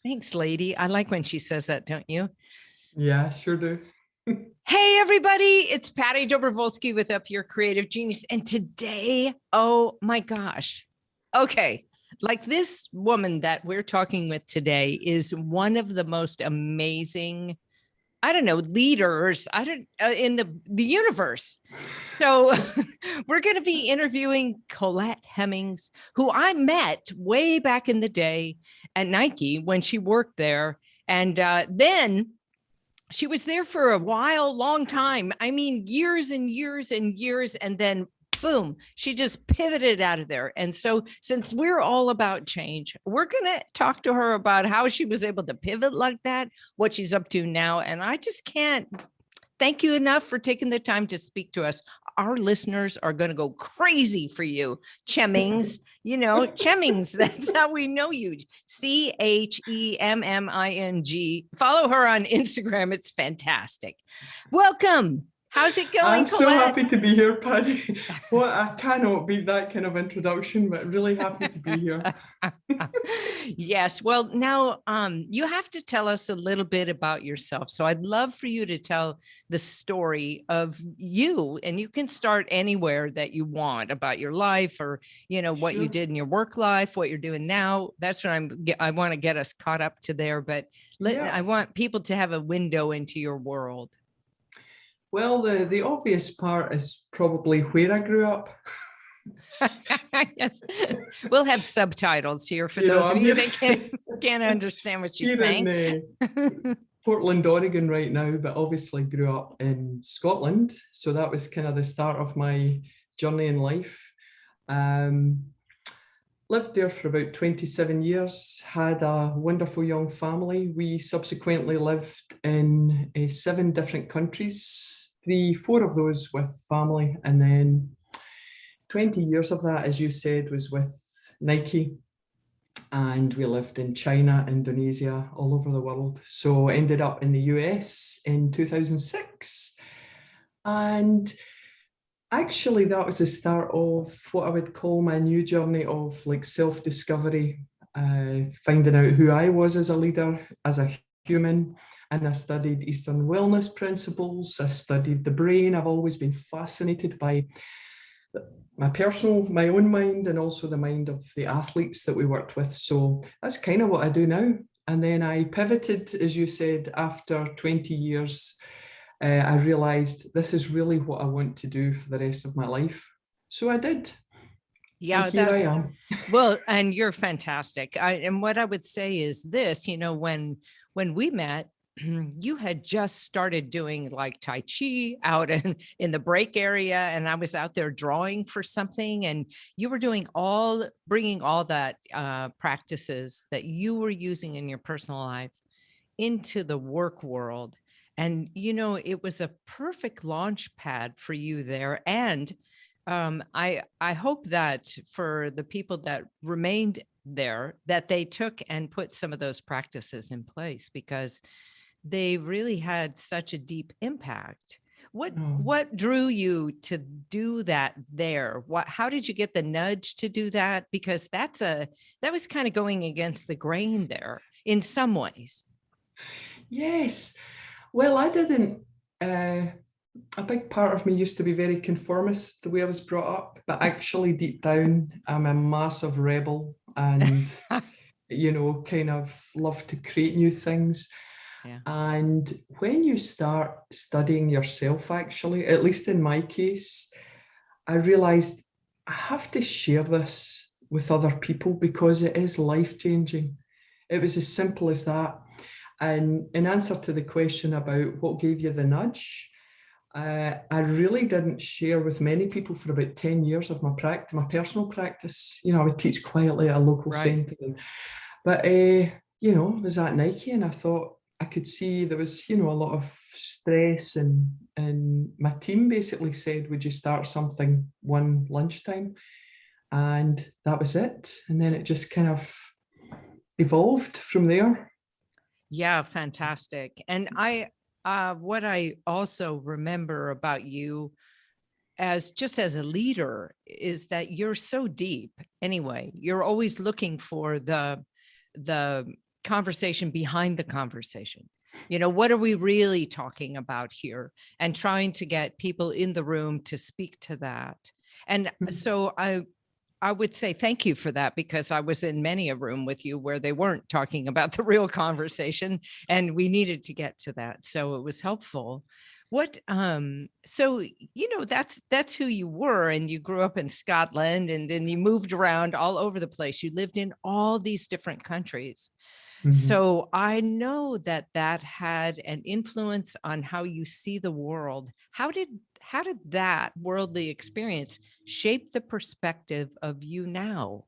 Thanks, lady. I like when she says that, don't you? Yeah, sure do. Hey, everybody. It's Patty Dobrovolsky with Up Your Creative Genius. And today, oh my gosh. Okay. Like this woman that we're talking with today is one of the most amazing, I don't know, leaders, I don't in the universe. So we're going to be interviewing Collette Hemmings, who I met way back in the day at Nike when she worked there. And then she was there for a while, long time. I mean, years and years and years. And then boom, she just pivoted out of there. And so, since we're all about change, we're going to talk to her about how she was able to pivot like that, what she's up to now. And I just can't thank you enough for taking the time to speak to us. Our listeners are going to go crazy for you. Chemmings, Chemmings, that's how we know you. Chemming. Follow her on Instagram. It's fantastic. Welcome. How's it going, I'm so Colette? happy to be here, Paddy. Well, I cannot beat that kind of introduction, but really happy to be here. Yes. Well, now you have to tell us a little bit about yourself. So I'd love for you to tell the story of you, and you can start anywhere that you want about your life or, what you Sure. did in your work life, what you're doing now. That's what I want to get us caught up to there, but Yeah. I want people to have a window into your world. Well, the obvious part is probably where I grew up. Yes. We'll have subtitles here for those of I'm you here, that can't understand what she's here saying. in Portland, Oregon right now, but obviously grew up in Scotland. So that was kind of the start of my journey in life. Um, Lived there for about 27 years, had a wonderful young family. We subsequently lived in 7 different countries, four of those with family. And then 20 years of that, as you said, was with Nike. And we lived in China, Indonesia, all over the world. So ended up in the US in 2006. And actually, that was the start of what I would call my new journey of like self-discovery, finding out who I was as a leader, as a human. And I studied Eastern wellness principles. I studied the brain. I've always been fascinated by my own mind, and also the mind of the athletes that we worked with. So that's kind of what I do now. And then I pivoted, as you said, after 20 years. I realized this is really what I want to do for the rest of my life. So I did. And Yeah, here I that's am. well, and you're fantastic. And what I would say is this, when we met, you had just started doing like Tai Chi out in the break area, and I was out there drawing for something, and you were bringing all that practices that you were using in your personal life into the work world. And, it was a perfect launch pad for you there. And I hope that for the people that remained there, that they took and put some of those practices in place, because they really had such a deep impact. What Oh. what drew you to do that there? How did you get the nudge to do that? Because that was kind of going against the grain there in some ways. Yes. Well, I didn't. A big part of me used to be very conformist the way I was brought up, but actually, deep down, I'm a massive rebel and, kind of love to create new things. Yeah. And when you start studying yourself, actually, at least in my case, I realized I have to share this with other people because it is life changing. It was as simple as that. And in answer to the question about what gave you the nudge, I really didn't share with many people for about 10 years of my practice, my personal practice. I would teach quietly at a local Right. centre. But, I was at Nike and I thought I could see there was, a lot of stress, and my team basically said, would you start something one lunchtime? And that was it. And then it just kind of evolved from there. Yeah, fantastic. And what I also remember about you as a leader is that you're so deep anyway. You're always looking for the conversation behind the conversation. You know, what are we really talking about here? And trying to get people in the room to speak to that. And so I would say thank you for that, because I was in many a room with you where they weren't talking about the real conversation, and we needed to get to that. So it was helpful. What so you know, that's who you were, and you grew up in Scotland, and then you moved around all over the place. You lived in all these different countries. So I know that that had an influence on how you see the world. How did that worldly experience shape the perspective of you now?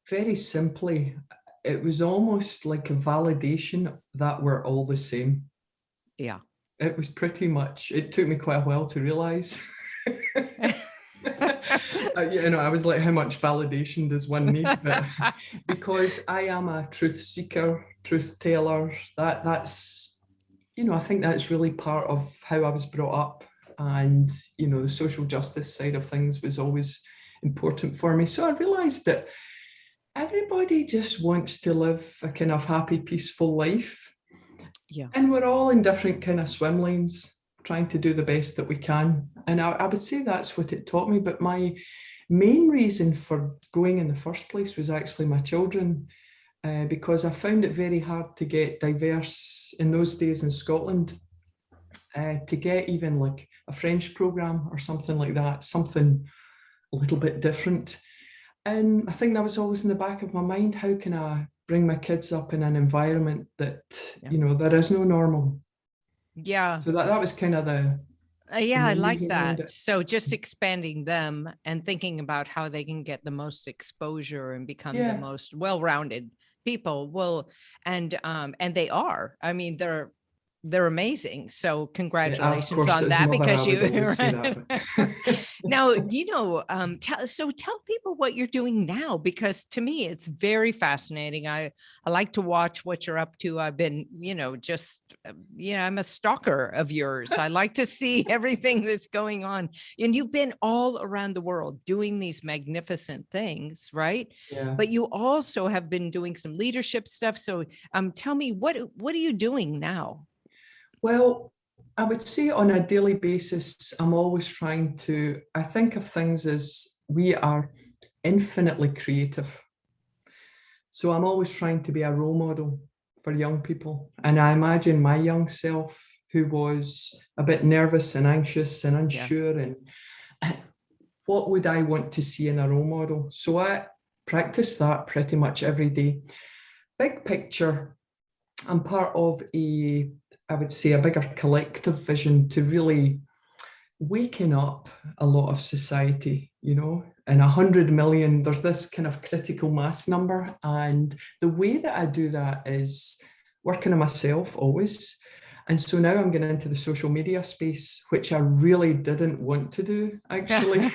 Very simply, it was almost like a validation that we're all the same. Yeah. It was pretty much, it took me quite a while to realize. You know, I was like, how much validation does one need? But because I am a truth seeker, truth teller, that's, you know, I think that's really part of how I was brought up. And, you know, the social justice side of things was always important for me. So I realized that everybody just wants to live a kind of happy, peaceful life. Yeah. And we're all in different kind of swim lanes, trying to do the best that we can. And I would say that's what it taught me. But my main reason for going in the first place was actually my children, because I found it very hard to get diverse in those days in Scotland, to get even like a French program or something like that, something a little bit different. And I think that was always in the back of my mind. How can I bring my kids up in an environment that, you know, there is no normal? Yeah. So that was kind of the Yeah, I main like reason behind that. it. So just expanding them and thinking about how they can get the most exposure and become the Yeah. most well-rounded people. Well, and they are. I mean, they're amazing. So Yeah, of congratulations course, on as that, mother, I because would you always say that. But now, you know, tell people what you're doing now, because to me it's very fascinating. I like to watch what you're up to. I've been, you know, just I'm a stalker of yours. I like to see everything that's going on. And you've been all around the world doing these magnificent things, right? yeah. But you also have been doing some leadership stuff. So tell me, what are you doing now? Well, I would say on a daily basis, I'm always trying to, I think of things as we are infinitely creative. So I'm always trying to be a role model for young people. And I imagine my young self, who was a bit nervous and anxious and unsure, and what would I want to see in a role model? So I practice that pretty much every day. Big picture, I'm part of I would say, a bigger collective vision to really waking up a lot of society, you know, and 100 million, there's this kind of critical mass number. And the way that I do that is working on myself always. And so now I'm getting into the social media space, which I really didn't want to do, actually.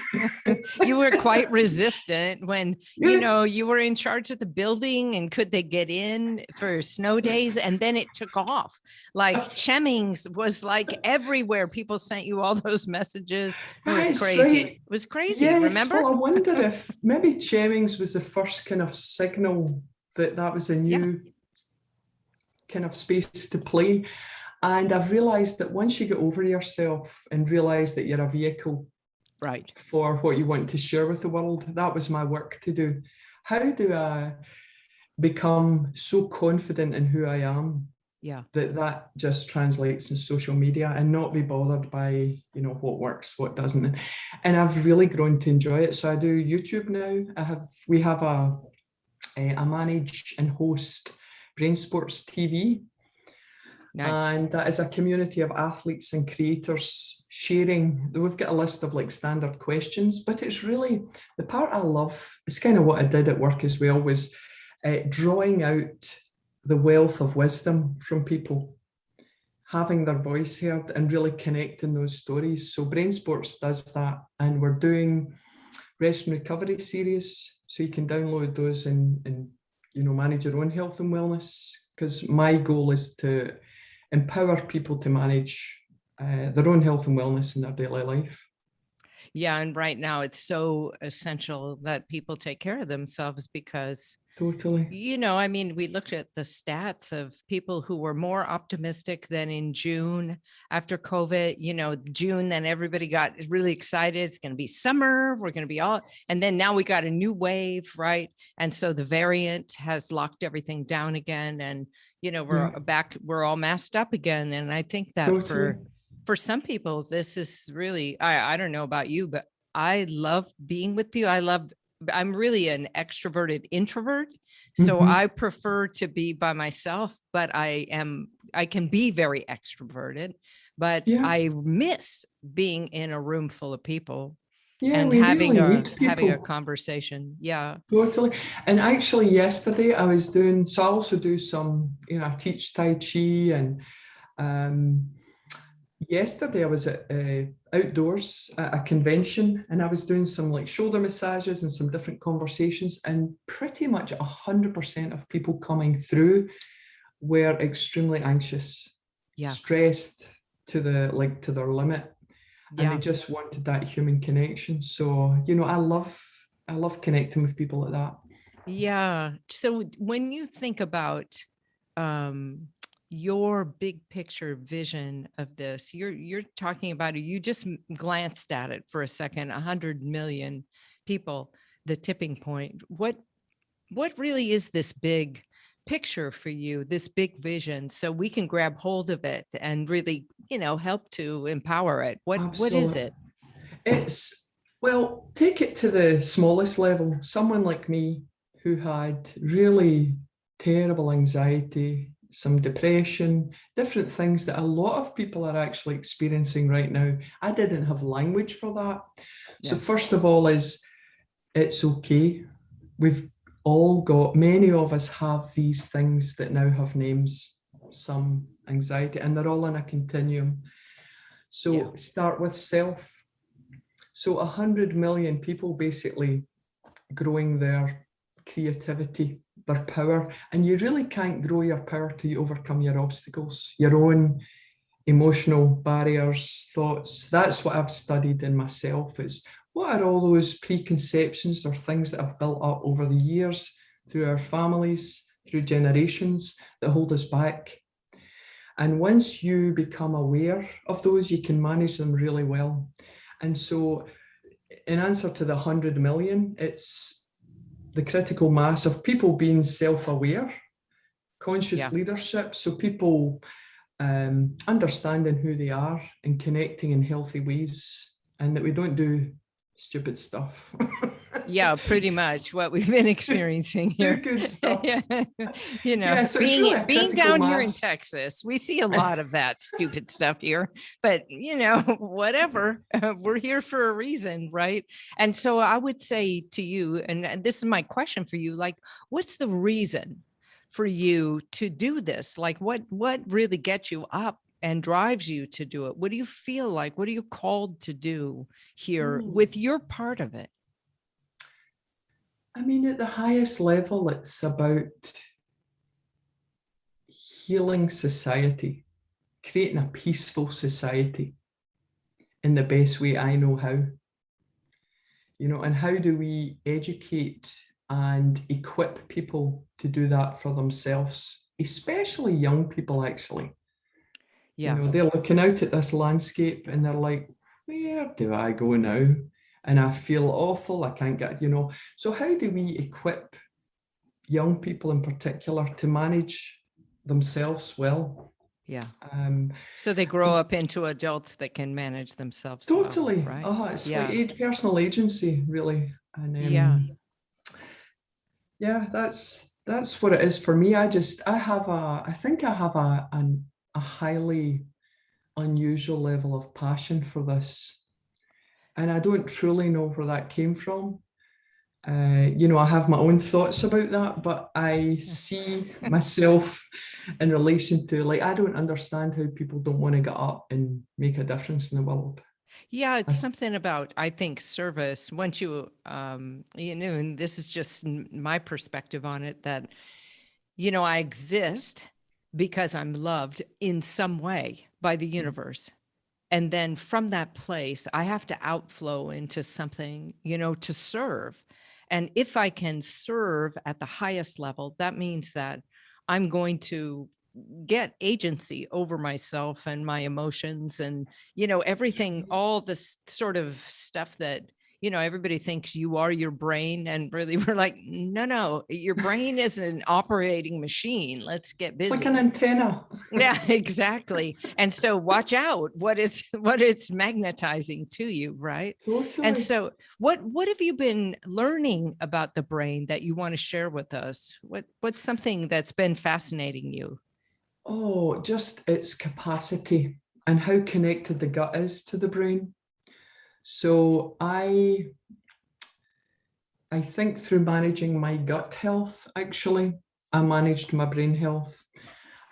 You were quite resistant when, Yeah. you know, you were in charge of the building, and could they get in for snow days? And then it took off. Like Chemmings was like everywhere. People sent you all those messages. It was That's crazy. right. It was crazy. Yes. Remember? Well, I wonder if maybe Chemmings was the first kind of signal that that was a new kind of space to play. And I've realized that once you get over yourself and realize that you're a vehicle Right for what you want to share with the world, that was my work to do. How do I become so confident in who I am that just translates in social media, and not be bothered by, you know, what works, what doesn't? And I've really grown to enjoy it. So I do YouTube now. We have I manage and host Brain Sports TV. Nice. And that is a community of athletes and creators sharing. We've got a list of like standard questions, but it's really the part I love. It's kind of what I did at work as well, was drawing out the wealth of wisdom from people, having their voice heard and really connecting those stories. So Brain Sports does that, and we're doing rest and recovery series, so you can download those and you know, manage your own health and wellness, because my goal is to empower people to manage their own health and wellness in their daily life. Yeah. And right now it's so essential that people take care of themselves because, Totally. I mean, we looked at the stats of people who were more optimistic than in June after COVID, June, then everybody got really excited. It's going to be summer. We're going to be all, and then now we got a new wave, right? And so the variant has locked everything down again. And, we're Yeah, back, we're all masked up again. And I think that totally. for some people, this is really, I don't know about you, but I love being with people. I'm really an extroverted introvert. So Hmm. I prefer to be by myself, but I can be very extroverted, but Yeah. I miss being in a room full of people Yeah, and we really need having a people. conversation. Yeah. Totally. And actually yesterday I was doing, so I also do some, I teach Tai Chi, and um, yesterday I was at outdoors at a convention, and I was doing some like shoulder massages and some different conversations, and pretty much 100% of people coming through were extremely anxious, Yeah. stressed to their limit, and they Yeah. just wanted that human connection. So, I love connecting with people like that. Yeah. So when you think about um your big picture vision of this, you're talking about it, you just glanced at it for a second, 100 million people, the tipping point. What really is this big picture for you, this big vision, so we can grab hold of it and really, help to empower it? What is Absolutely. it? It's, well, take it to the smallest level. Someone like me who had really terrible anxiety, some depression, different things that a lot of people are actually experiencing right now. I didn't have language for that. So Yeah. first of all is, it's okay. We've all got, many of us have these things that now have names, some anxiety, and they're all in a continuum. Yeah. So start with self. So 100 million people basically growing their creativity, their power, and you really can't grow your power till you overcome your obstacles, your own emotional barriers, thoughts. That's what I've studied in myself, is what are all those preconceptions or things that I've built up over the years through our families, through generations, that hold us back. And once you become aware of those, you can manage them really well. And so, in answer to the 100 million, it's the critical mass of people being self-aware, Yeah. conscious leadership. So people understanding who they are and connecting in healthy ways, and that we don't do stupid stuff. Yeah, pretty much what we've been experiencing Do here. good stuff. Yeah. Yeah, so it's really Being a being critical down here in mass. Texas, we see a lot of that stupid stuff here, but whatever, we're here for a reason, right? And so I would say to you, and this is my question for you, like, what's the reason for you to do this? Like, what really gets you up and drives you to do it? What do you feel like? What are you called to do here with your part of it? I mean, at the highest level, it's about healing society, creating a peaceful society in the best way I know how. And how do we educate and equip people to do that for themselves, especially young people, actually. Yeah. They're looking out at this landscape and they're like, where do I go now? And I feel awful. I can't get, So how do we equip young people in particular to manage themselves well? Yeah. Um, So they grow up into adults that can manage themselves well, totally. right? It's like Yeah. personal agency, really. And Yeah. yeah, that's what it is for me. I think I have a highly unusual level of passion for this, and I don't truly know where that came from. I have my own thoughts about that, but I see myself in relation to, like, I don't understand how people don't want to get up and make a difference in the world. Yeah, it's I, something about, I think, service. Once and this is just my perspective on it, that, I exist because I'm loved in some way by the universe. And then from that place, I have to outflow into something, to serve. And if I can serve at the highest level, that means that I'm going to get agency over myself and my emotions and, everything, all this sort of stuff that, everybody thinks you are your brain. And really, we're like, no, your brain is an operating machine. Let's get busy. Like an antenna. Yeah, exactly. And so watch out what it's magnetizing to you, right? Totally. And so what have you been learning about the brain that you want to share with us? What's something that's been fascinating you? Oh, just its capacity and how connected the gut is to the brain. So I think through managing my gut health, actually, I managed my brain health.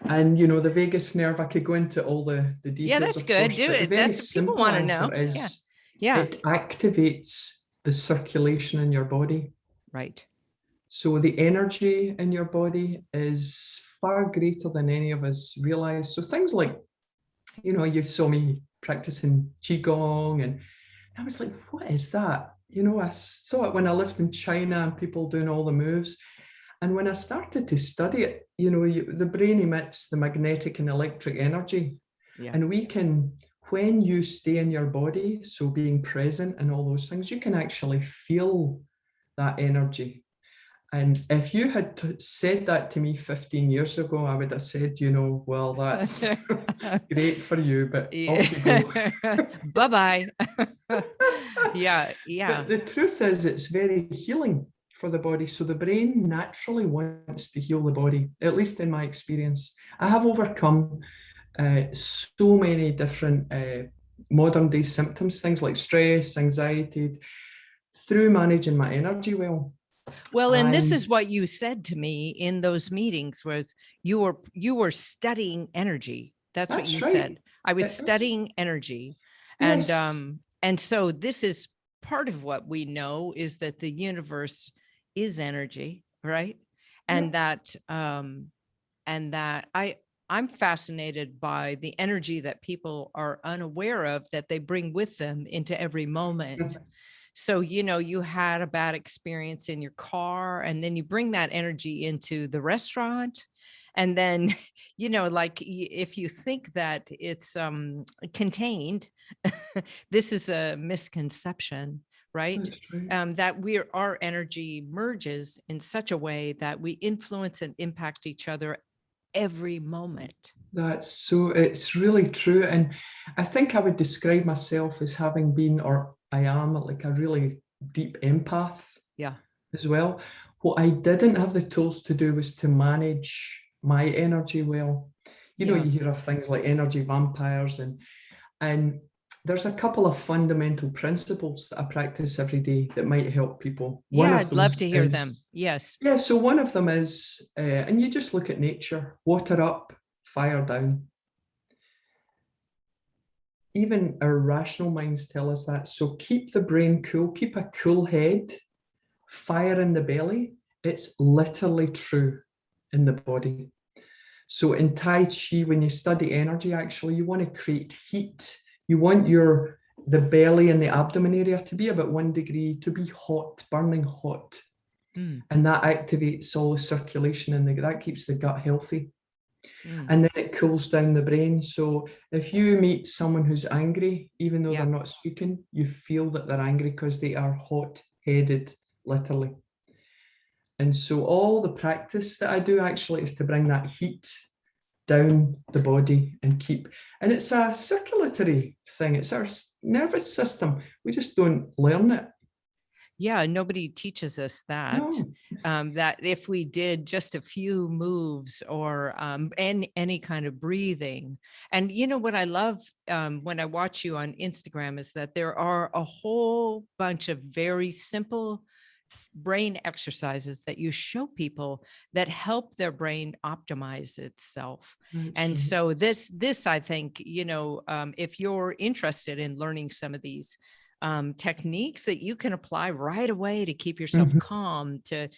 And the vagus nerve, I could go into all the Yeah, details, that's of good. course, Do but the it. very That's what people simple want to know. answer Yeah. is Yeah. it activates the circulation in your body. Right. So the energy in your body is far greater than any of us realize. So things like, you saw me practicing qigong, and I was like, what is that? I saw it when I lived in China and people doing all the moves. And when I started to study it, the brain emits the magnetic and electric energy. Yeah. And when you stay in your body, so being present and all those things, you can actually feel that energy. And if you had said that to me 15 years ago, I would have said, well, that's great for you, but off you go. Bye-bye. Yeah. But the truth is, it's very healing for the body. So the brain naturally wants to heal the body, at least in my experience. I have overcome so many different modern day symptoms, things like stress, anxiety, through managing my energy well. Well, and this is what you said to me in those meetings was you were studying energy. That's what you right. said. I was studying energy. Yes. And so this is part of what we know is that the universe is energy, right? And that I'm fascinated by the energy that people are unaware of that they bring with them into every moment. So, you had a bad experience in your car and then you bring that energy into the restaurant. And then, like if you think that it's contained, this is a misconception, right? That our energy merges in such a way that we influence and impact each other every moment. It's really true. And I think I would describe myself as having been, or I am, like a really deep empath. Yeah. As well. What I didn't have the tools to do was to manage my energy well. You hear of things like energy vampires, and there's a couple of fundamental principles that I practice every day that might help people. I'd love to hear them. Yes. Yeah, so one of them is, and you just look at nature, water up, fire down. Even our rational minds tell us that. So keep the brain cool, keep a cool head, fire in the belly. It's literally true in the body. So in Tai Chi, when you study energy, actually, you want to create heat. You want the belly and the abdomen area to be about 1 degree, to be hot, burning hot. And that activates all the circulation and that keeps the gut healthy. And then it cools down the brain. So if you meet someone who's angry, even though they're not speaking, you feel that they're angry because they are hot-headed, literally. And so all the practice that I do actually is to bring that heat down the body and it's a circulatory thing. It's our nervous system. We just don't learn it. Yeah, nobody teaches us that. No. That if we did just a few moves or any kind of breathing. And what I love when I watch you on Instagram is that there are a whole bunch of very simple brain exercises that you show people that help their brain optimize itself. And so this I think, if you're interested in learning some of these, techniques that you can apply right away to keep yourself calm, to,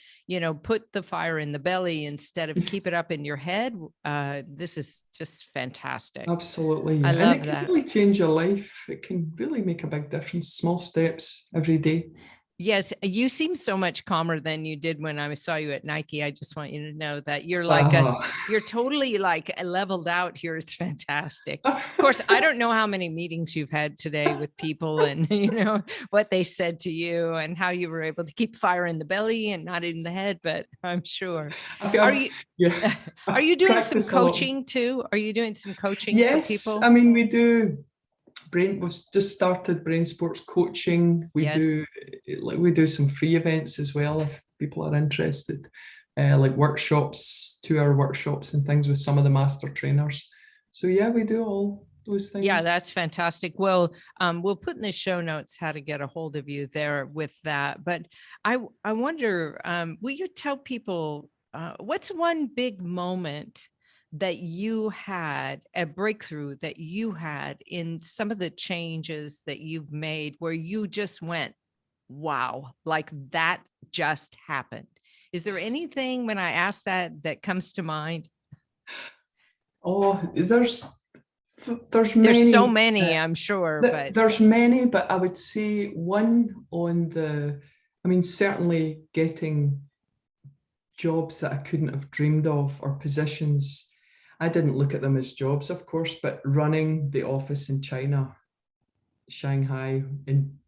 put the fire in the belly instead of keep it up in your head. This is just fantastic. Absolutely. I Yeah. And love it can that. really change your life. It can really make a big difference. Small steps every day. Yes, you seem so much calmer than you did when I saw you at Nike. I just want you to know that you're like you're totally like leveled out here. It's fantastic. Of course, I don't know how many meetings you've had today with people and what they said to you and how you were able to keep fire in the belly and not in the head, but I'm sure. Are you yeah, are you doing some practice a lot. coaching too? Are you doing some coaching for Yes, people? I mean, we do we've just started brain sports coaching. We Yes. do some free events as well if people are interested, like workshops, 2-hour workshops and things with some of the master trainers. So yeah, we do all those things. Yeah, that's fantastic. Well, we'll put in the show notes how to get a hold of you there with that. But I wonder, will you tell people what's one big moment that you had, a breakthrough that you had in some of the changes that you've made where you just went, wow, like that just happened? Is there anything when I ask that comes to mind? Oh, there's There's many. so many, I'm sure, but there's many, but I would say one on I mean, certainly getting jobs that I couldn't have dreamed of, or positions. I didn't look at them as jobs, of course, but running the office in China, Shanghai, in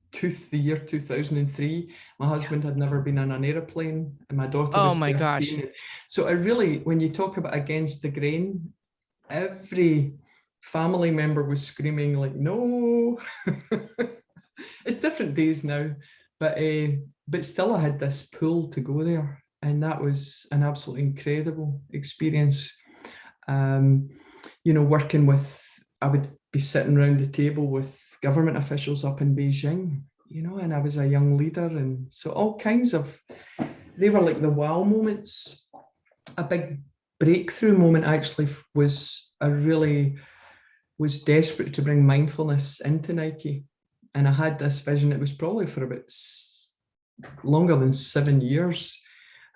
the year 2003, my husband had never been in an airplane and my daughter was 13. Gosh. So I really, when you talk about against the grain, every family member was screaming like, no. It's different days now, but still I had this pull to go there. And that was an absolutely incredible experience. Working with, I would be sitting around the table with government officials up in Beijing, and I was a young leader. And so all kinds of, they were like the wow moments. A big breakthrough moment actually was I really was desperate to bring mindfulness into Nike. And I had this vision, it was probably for about longer than 7 years.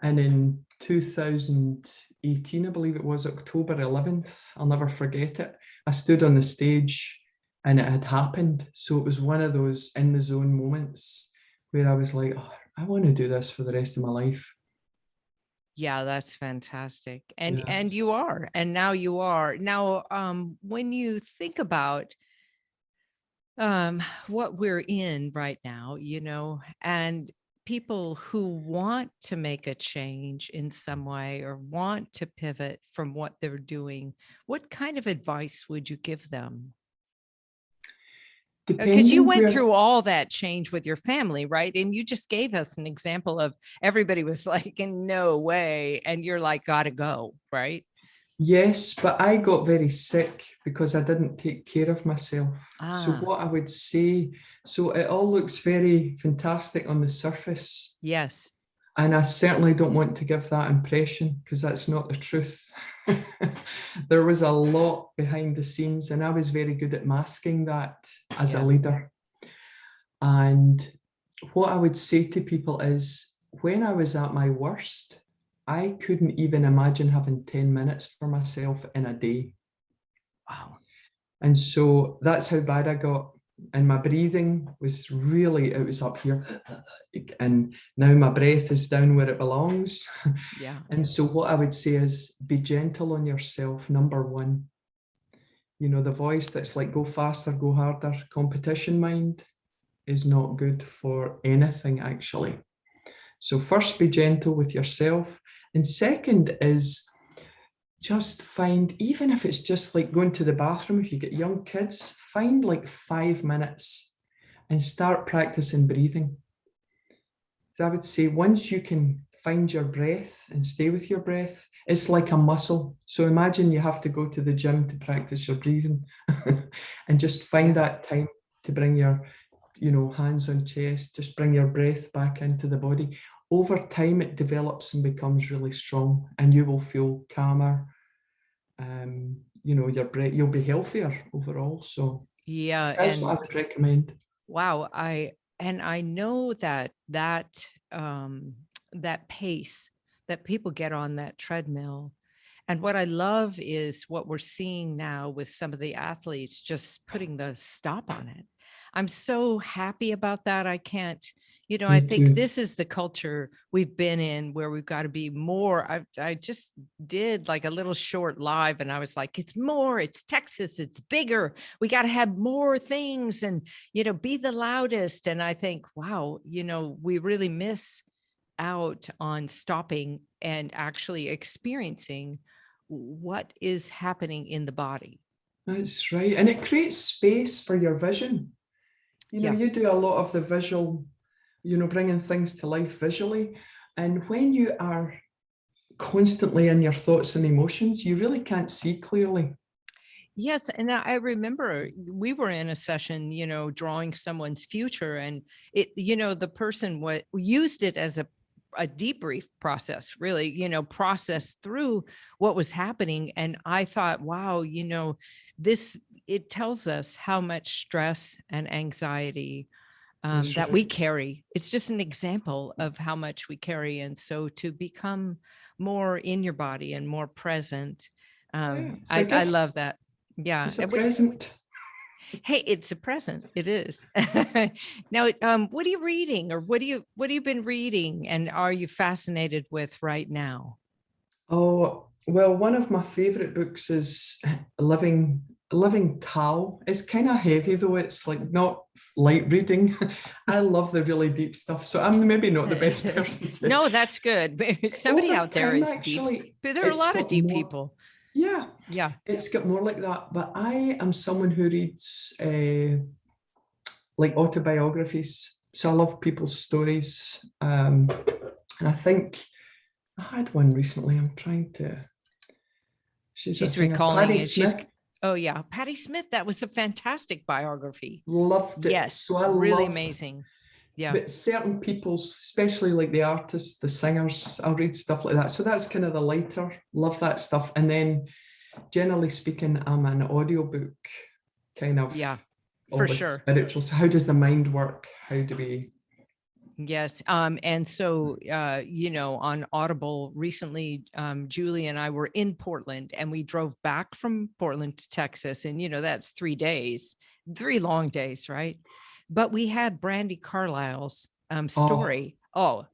And in 2018, I believe it was October 11th, I'll never forget it. I stood on the stage and it had happened. So it was one of those in the zone moments where I was like, oh, I want to do this for the rest of my life. Yeah, that's fantastic. And you are, and now you are. Now, when you think about what we're in right now, and people who want to make a change in some way or want to pivot from what they're doing, what kind of advice would you give them? Because you went through all that change with your family, right? And you just gave us an example of everybody was like, in no way. And you're like, gotta go, right? Yes, but I got very sick because I didn't take care of myself. So what I would say, so it all looks very fantastic on the surface. Yes. And I certainly don't want to give that impression because that's not the truth. There was a lot behind the scenes and I was very good at masking that as a leader. And what I would say to people is when I was at my worst, I couldn't even imagine having 10 minutes for myself in a day. Wow. And so that's how bad I got. And my breathing was really, it was up here. And now my breath is down where it belongs. Yeah. And so what I would say is be gentle on yourself, number one. The voice that's like, go faster, go harder, competition mind is not good for anything, actually. So first, be gentle with yourself. And second is just find, even if it's just like going to the bathroom, if you get young kids, find like 5 minutes and start practicing breathing. So I would say once you can find your breath and stay with your breath, it's like a muscle. So imagine you have to go to the gym to practice your breathing and just find that time to bring your, hands on chest, just bring your breath back into the body. Over time, it develops and becomes really strong and you will feel calmer. Your breath, you'll be healthier overall. So yeah, that's what I would recommend. Wow. I know that pace that people get on that treadmill. And what I love is what we're seeing now with some of the athletes just putting the stop on it. I'm so happy about that. I can't, I Me think too. this is the culture we've been in where we've got to be more. I just did like a little short live and I was like, it's more, it's Texas, it's bigger. We got to have more things and, be the loudest. And I think, wow, we really miss out on stopping and actually experiencing what is happening in the body. That's right. And it creates space for your vision. Yeah. You do a lot of the visual, bringing things to life visually. And when you are constantly in your thoughts and emotions, you really can't see clearly. Yes. And I remember we were in a session, drawing someone's future and the person what used it as a debrief process, really, process through what was happening. And I thought, wow, this, it tells us how much stress and anxiety That's that we right. carry. It's just an example of how much we carry. And so to become more in your body and more present, Yeah, it's a I gift. love that. Yeah. It's a present. Hey, it's a present. It is. Now, what are you reading or what have you been reading and are you fascinated with right now? Oh, well, one of my favorite books is Living Tao. It's kind of heavy though. It's like not light reading. I love the really deep stuff. So I'm maybe not the best person to. No, that's good. Somebody Over out there time, is deep, actually, but there are a it's lot of got deep more. people. Yeah, Yeah. it's got more like that. But I am someone who reads like autobiographies. So I love people's stories. And I think I had one recently. I'm trying to. She's a She's singer, recalling Patti it. She's, Smith. oh yeah, Patti Smith. That was a fantastic biography. Loved it. Yes, So I really love, amazing. Yeah. but certain people's, especially like the artists, the singers, I'll read stuff like that. So that's kind of the lighter. Love that stuff. And then generally speaking, I'm an audiobook kind of Yeah, for all the sure. spiritual. So how does the mind work? How do we? Yes. And so, on Audible recently, Julie and I were in Portland and we drove back from Portland to Texas. And, that's 3 days, 3 long days, right? But we had Brandy Carlisle's Oh, story. Oh,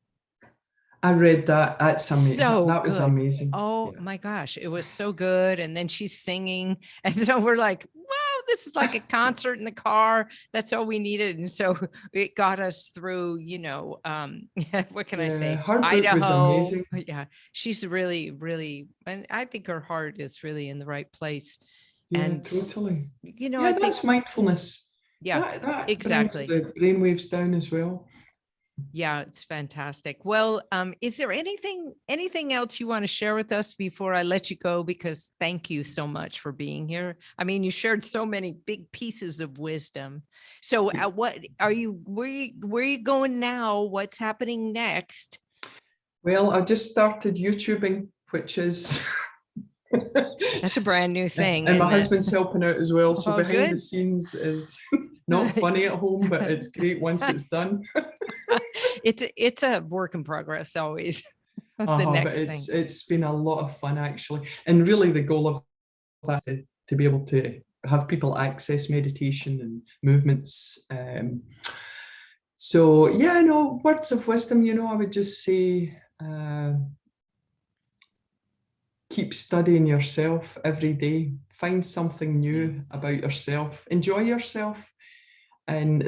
I read that. That's amazing. so That was good. amazing. Oh Yeah. my gosh, it was so good. And then she's singing. And so we're like, wow, this is like a concert in the car. That's all we needed. And so it got us through, what can I Yeah. say? Her book was Idaho. amazing. Yeah, she's really, really, and I think her heart is really in the right place. Yeah, And, totally. I Yeah, think, that's mindfulness. yeah, That brings exactly. the brainwaves down as well. Yeah, it's fantastic. Well, is there anything else you want to share with us before I let you go? Because thank you so much for being here. I mean, you shared so many big pieces of wisdom. So, what are you? Where are you going now? What's happening next? Well, I just started YouTubing, which is That's a brand new thing, and my isn't it? husband's helping out as well. So Oh, behind the good. scenes is not funny at home, but it's great once it's done. It's a work in progress always. The But next thing. it's been a lot of fun actually. And really the goal of that is to be able to have people access meditation and movements. So yeah, no, words of wisdom, I would just say keep studying yourself every day. Find something Yeah. new about yourself. Enjoy yourself. And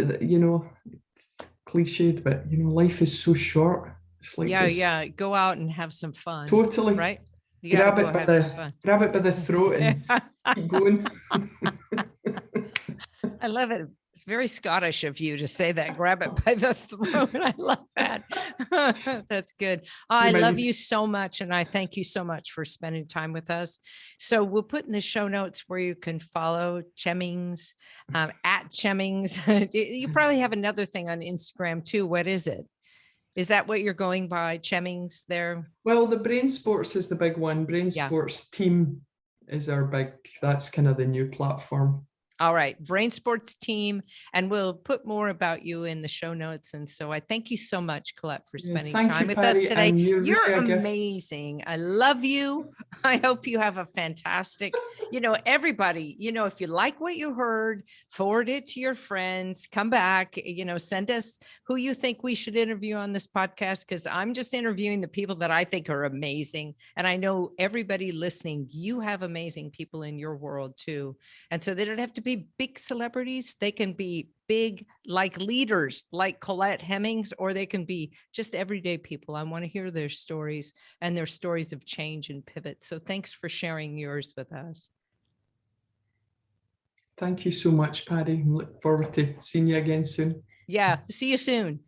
cliched, but life is so short. It's like Yeah, just yeah. Go out and have some fun, totally right? You got to go have some fun. grab it by the throat and keep going. I love it. It's very Scottish of you to say that. Grab it by the throat. I love that. That's good. You I love mind? you so much. And I thank you so much for spending time with us. So we'll put in the show notes where you can follow Chemmings, at Chemmings. You probably have another thing on Instagram too. What is it? Is that what you're going by, Chemmings there? Well, the Brain Sports is the big one. Brain Yeah. Sports team is our big, that's kind of the new platform. All right, Brain Sports team, and we'll put more about you in the show notes. And so I thank you so much, Colette, for spending Thank time you, with us Patty, today. and you're You're really a gift. amazing. I love you. I hope you have a fantastic, everybody, if you like what you heard, forward it to your friends, come back, send us who you think we should interview on this podcast, because I'm just interviewing the people that I think are amazing. And I know everybody listening, you have amazing people in your world too. And so they don't have to be big celebrities. They can be big, like leaders, like Collette Hemmings, or they can be just everyday people. I want to hear their stories and their stories of change and pivot. So thanks for sharing yours with us. Thank you so much, Patty. Look forward to seeing you again soon. Yeah. See you soon.